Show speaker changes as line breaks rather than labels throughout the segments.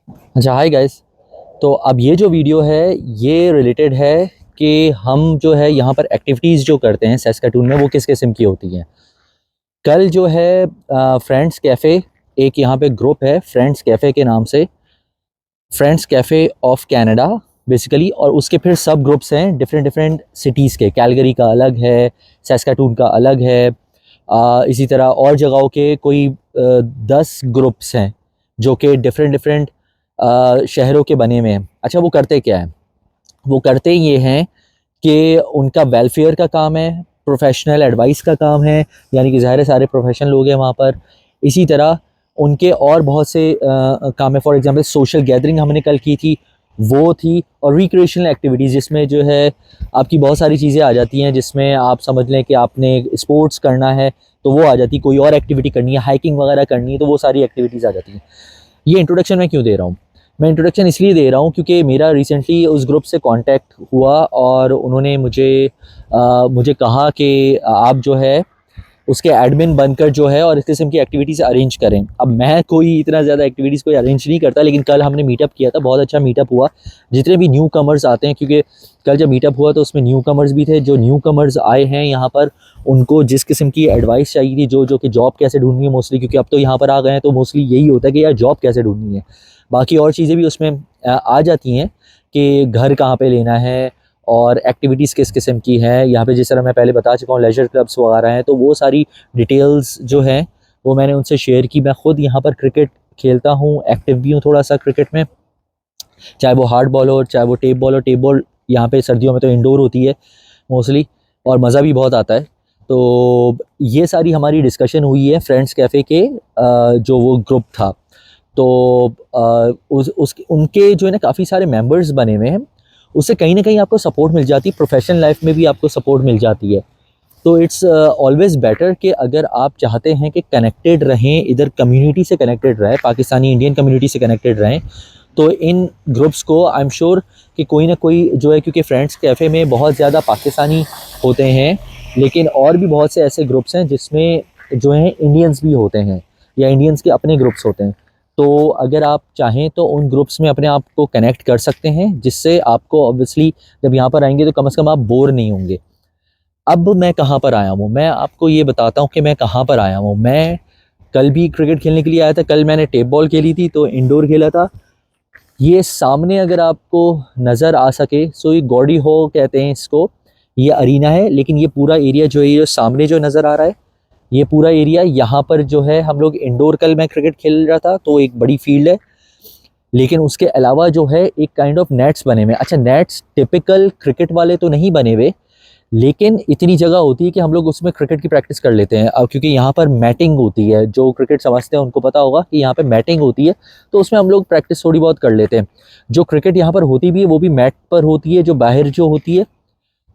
अच्छा, hi guys. तो अब ये जो वीडियो है ये रिलेटेड है कि हम जो है यहाँ पर एक्टिविटीज़ जो करते हैं सैस्कैटून में वो किस किस्म की होती हैं। कल जो है फ्रेंड्स कैफ़े, एक यहाँ पे ग्रुप है फ्रेंड्स कैफ़े के नाम से, friends cafe of Canada basically, और उसके फिर सब ग्रुप्स हैं डिफरेंट डिफरेंट सिटीज़ के। कैलगरी का अलग है, सैस्कैटून का अलग है, इसी तरह और जगहों के कोई 10 ग्रुप्स हैं जो कि डिफरेंट डिफरेंट शहरों के बने हुए हैं। अच्छा, वो करते क्या है? वो करते ये हैं कि उनका वेलफेयर का काम है, प्रोफेशनल एडवाइस का काम है, यानी कि ज़ाहिर सारे प्रोफेशनल लोग हैं वहाँ पर। इसी तरह उनके और बहुत से काम है। फॉर एग्जांपल सोशल गैदरिंग हमने कल की थी, वो थी। और रिक्रिएशनल एक्टिविटीज़ जिसमें जो है आपकी बहुत सारी चीज़ें आ जाती हैं, जिसमें आप समझ लें कि आपने स्पोर्ट्स करना है तो वो आ जाती है, कोई और एक्टिविटी करनी है, हाइकिंग वगैरह करनी है तो वो सारी एक्टिविटीज़ आ जाती हैं। ये इंट्रोडक्शन मैं क्यों दे रहा हूँ? मैं इंट्रोडक्शन इसलिए दे रहा हूँ क्योंकि मेरा रिसेंटली उस ग्रुप से कांटेक्ट हुआ और उन्होंने मुझे कहा कि आप जो है उसके एडमिन बनकर जो है और इस किस्म की एक्टिविटीज़ अरेंज करें। अब मैं कोई इतना ज़्यादा एक्टिविटीज़ कोई अरेंज नहीं करता, लेकिन कल हमने मीटअप किया था, बहुत अच्छा मीटअप हुआ। जितने भी न्यू कमर्स आते हैं, क्योंकि कल जब मीटअप हुआ तो उसमें न्यू कमर्स भी थे, जो न्यू कमर्स आए हैं यहाँ पर उनको जिस किस्म की एडवाइस चाहिए थी, जो कि जॉब कैसे ढूंढनी है मोस्टली, क्योंकि अब तो यहाँ पर आ गए हैं तो मोस्टली यही होता है कि यार जॉब कैसे ढूंढनी है। बाकी और चीज़ें भी उसमें आ जाती हैं कि घर कहाँ पे लेना है और एक्टिविटीज़ किस किस्म की हैं। यहाँ पे जिस तरह मैं पहले बता चुका हूँ लेजर क्लब्स वगैरह हैं, तो वो सारी डिटेल्स जो हैं वो मैंने उनसे शेयर की। मैं ख़ुद यहाँ पर क्रिकेट खेलता हूँ, एक्टिव भी हूँ थोड़ा सा क्रिकेट में, चाहे वो हार्ड बॉल हो चाहे वो टेप बॉल हो। टेप बॉल यहाँ पे सर्दियों में तो इंडोर होती है मोस्टली, और मज़ा भी बहुत आता है। तो ये सारी हमारी डिस्कशन हुई है फ्रेंड्स कैफ़े के जो वो ग्रुप था। तो उस उनके जो है ना काफ़ी सारे मेंबर्स बने हुए हैं, उससे कहीं ना कहीं आपको सपोर्ट मिल जाती है, प्रोफेशनल लाइफ में भी आपको सपोर्ट मिल जाती है। तो इट्स ऑलवेज़ बेटर कि अगर आप चाहते हैं कि कनेक्टेड रहें, इधर कम्युनिटी से कनेक्टेड रहें, पाकिस्तानी इंडियन कम्युनिटी से कनेक्टेड रहें, तो इन ग्रुप्स को आई एम श्योर कि कोई ना कोई जो है, क्योंकि फ्रेंड्स कैफ़े में बहुत ज़्यादा पाकिस्तानी होते हैं, लेकिन और भी बहुत से ऐसे ग्रुप्स हैं जिसमें जो हैं इंडियंस भी होते हैं या इंडियंस के अपने ग्रुप्स होते हैं। तो अगर आप चाहें तो उन ग्रुप्स में अपने आप को कनेक्ट कर सकते हैं, जिससे आपको ऑब्वियसली जब यहाँ पर आएंगे तो कम से कम आप बोर नहीं होंगे। अब मैं कहाँ पर आया हूँ, मैं आपको ये बताता हूँ कि मैं कहाँ पर आया हूँ। मैं कल भी क्रिकेट खेलने के लिए आया था। कल मैंने टेप बॉल खेली थी तो इंडोर खेला था। ये सामने अगर आपको नज़र आ सके, सो ये गॉडी हो कहते हैं इसको, ये अरीना है। लेकिन ये पूरा एरिया जो है, ये सामने जो नज़र आ रहा है, ये पूरा एरिया यहाँ पर जो है हम लोग इंडोर, कल मैं क्रिकेट खेल रहा था तो एक बड़ी फील्ड है, लेकिन उसके अलावा जो है एक काइंड ऑफ नेट्स बने हुए। अच्छा, नेट्स टिपिकल क्रिकेट वाले तो नहीं बने हुए, लेकिन इतनी जगह होती है कि हम लोग उसमें क्रिकेट की प्रैक्टिस कर लेते हैं। अब क्योंकि यहाँ पर मैटिंग होती है, जो क्रिकेट समझते हैं उनको पता होगा कि यहाँ पे मैटिंग होती है, तो उसमें हम लोग प्रैक्टिस थोड़ी बहुत कर लेते हैं। जो क्रिकेट यहाँ पर होती भी है वो भी मैट पर होती है, जो बाहर जो होती है,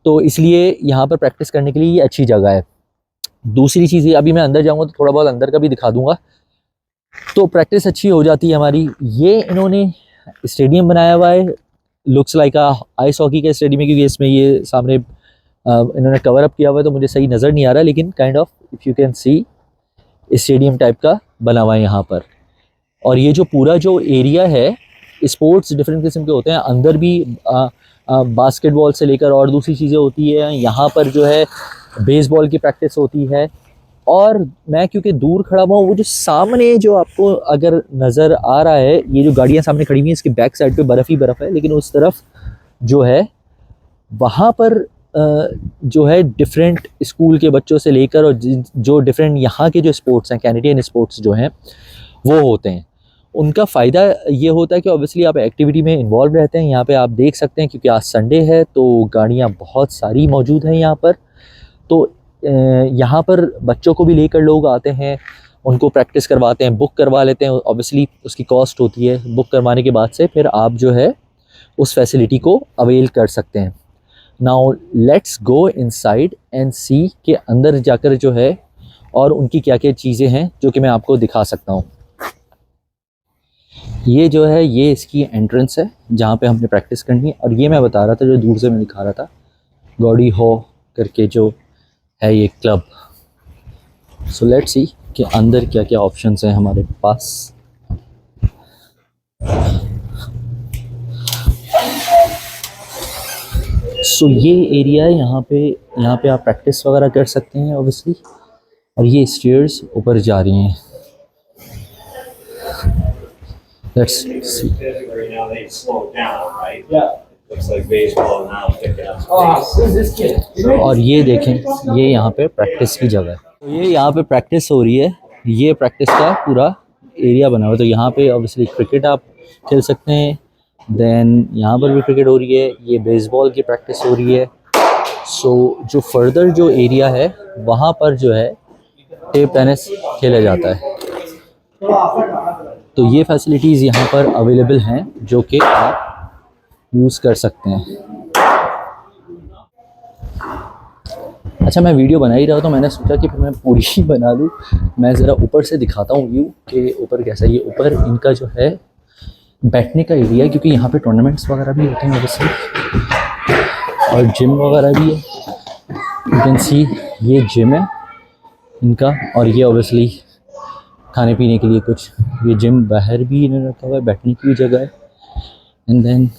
तो इसलिए यहाँ पर प्रैक्टिस करने के लिए ये अच्छी जगह है। दूसरी चीज़ ये, अभी मैं अंदर जाऊँगा तो थोड़ा बहुत अंदर का भी दिखा दूंगा, तो प्रैक्टिस अच्छी हो जाती है हमारी। ये इन्होंने स्टेडियम बनाया हुआ है, लुक्स लाइक आइस हॉकी का स्टेडियम है, क्योंकि इसमें ये सामने इन्होंने कवर अप किया हुआ है तो मुझे सही नज़र नहीं आ रहा, लेकिन kind of if you can see stadium type का बना हुआ है यहाँ पर। और ये जो पूरा जो एरिया है, स्पोर्ट्स डिफरेंट किस्म के होते हैं अंदर भी, बास्केटबॉल से लेकर और दूसरी चीज़ें होती है। यहाँ पर जो है बेसबॉल की प्रैक्टिस होती है। और मैं क्योंकि दूर खड़ा हुआ हूँ, वो जो सामने जो आपको अगर नज़र आ रहा है, ये जो गाड़ियाँ सामने खड़ी हुई हैं, इसके बैक साइड पे बर्फ़ ही बर्फ़ है, लेकिन उस तरफ जो है वहाँ पर जो है डिफरेंट स्कूल के बच्चों से लेकर और जो डिफरेंट यहाँ के जो स्पोर्ट्स हैं, कैनेडियन स्पोर्ट्स जो हैं वो होते हैं। उनका फ़ायदा ये होता है कि ऑब्वियसली आप एक्टिविटी में इन्वॉल्व रहते हैं। यहाँ पे आप देख सकते हैं, क्योंकि आज संडे है तो गाड़ियाँ बहुत सारी मौजूद हैं यहाँ पर। तो यहाँ पर बच्चों को भी लेकर लोग आते हैं, उनको प्रैक्टिस करवाते हैं, बुक करवा लेते हैं। ऑब्वियसली उसकी कॉस्ट होती है, बुक करवाने के बाद से फिर आप जो है उस फैसिलिटी को अवेल कर सकते हैं। Now let's go inside and see के अंदर जाकर जो है और उनकी क्या क्या चीज़ें हैं जो कि मैं आपको दिखा सकता हूँ। ये जो है ये इसकी एंट्रेंस है जहाँ पे हमने प्रैक्टिस करनी है। और ये मैं बता रहा था, जो दूर से मैं दिखा रहा था, गॉडी हो करके जो है ये क्लब। सो लेट्स सी कि अंदर क्या क्या ऑप्शंस हैं हमारे पास। सो ये एरिया है, यहाँ पे आप प्रैक्टिस वगैरह कर सकते हैं ऑब्वियसली। और ये स्टेयर्स ऊपर जा रही हैं। Let's see.
Right now they slowed down, right? Yeah. Looks like baseball now picking up pace.
Who's this kid?
और ये देखें, ये यहाँ पे प्रैक्टिस की जगह है। तो ये यहाँ पे प्रैक्टिस हो रही है, ये प्रैक्टिस का पूरा एरिया बना हुआ है। तो यहाँ पे ऑब्वियसली क्रिकेट आप खेल सकते हैं, देन यहाँ पर भी क्रिकेट हो रही है, ये बेसबॉल की प्रैक्टिस हो रही है। सो जो फर्दर जो एरिया है वहाँ पर जो है टेप टेनिस खेला जाता है। तो ये फैसिलिटीज़ यहाँ पर अवेलेबल हैं जो कि आप यूज़ कर सकते हैं। अच्छा, मैं वीडियो बना ही रहा तो मैंने सोचा कि फिर मैं पूरी ही बना लूँ। मैं ज़रा ऊपर से दिखाता हूँ व्यू कि ऊपर कैसा है। ये ऊपर इनका जो है बैठने का एरिया है, क्योंकि यहाँ पे टूर्नामेंट्स वगैरह भी होते हैं वैसे, और जिम वगैरह भी है। यू कैन सी ये जिम है इनका, और ये ऑब्वियसली खाने पीने के लिए कुछ, ये जिम बाहर भी इन्होंने रखा हुआ है, बैठने की भी जगह है। एंड देन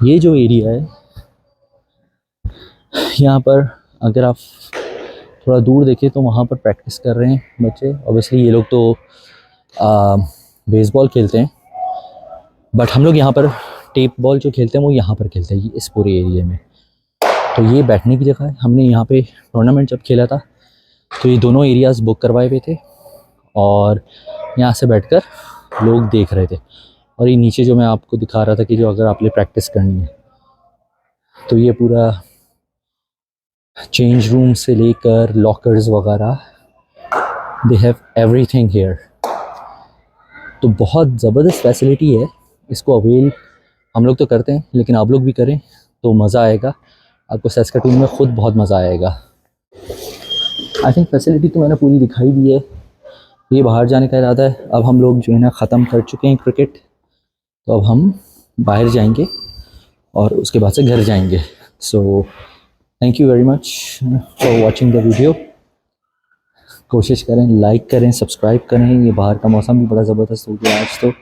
ये जो एरिया है यहाँ पर अगर आप थोड़ा दूर देखें तो वहाँ पर प्रैक्टिस कर रहे हैं बच्चे। ऑब्वियसली ये लोग तो बेसबॉल खेलते हैं, बट हम लोग यहाँ पर टेप बॉल जो खेलते हैं वो यहाँ पर खेलते हैं इस पूरे एरिया में। तो ये बैठने की जगह है। हमने यहाँ पे टूर्नामेंट जब खेला था तो ये दोनों एरियाज़ बुक करवाए हुए थे और यहाँ से बैठकर लोग देख रहे थे। और ये नीचे जो मैं आपको दिखा रहा था कि जो अगर आपने प्रैक्टिस करनी है तो ये पूरा चेंज रूम से लेकर लॉकर्स वगैरह, दे हैव एवरीथिंग हियर। तो बहुत ज़बरदस्त फैसिलिटी है, इसको अवेल हम लोग तो करते हैं, लेकिन आप लोग भी करें तो मज़ा आएगा आपको। सैस्कैटून में ख़ुद बहुत मज़ा आएगा। आई थिंक फैसिलिटी तो मैंने पूरी दिखाई दी है। ये बाहर जाने का इरादा है। अब हम लोग जो है ना ख़त्म कर चुके हैं क्रिकेट, तो अब हम बाहर जाएंगे और उसके बाद से घर जाएंगे। So thank you very much for watching the video. कोशिश करें, लाइक करें, सब्सक्राइब करें। ये बाहर का मौसम भी बड़ा ज़बरदस्त हो गया आज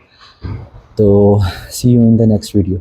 तो see you in the next video.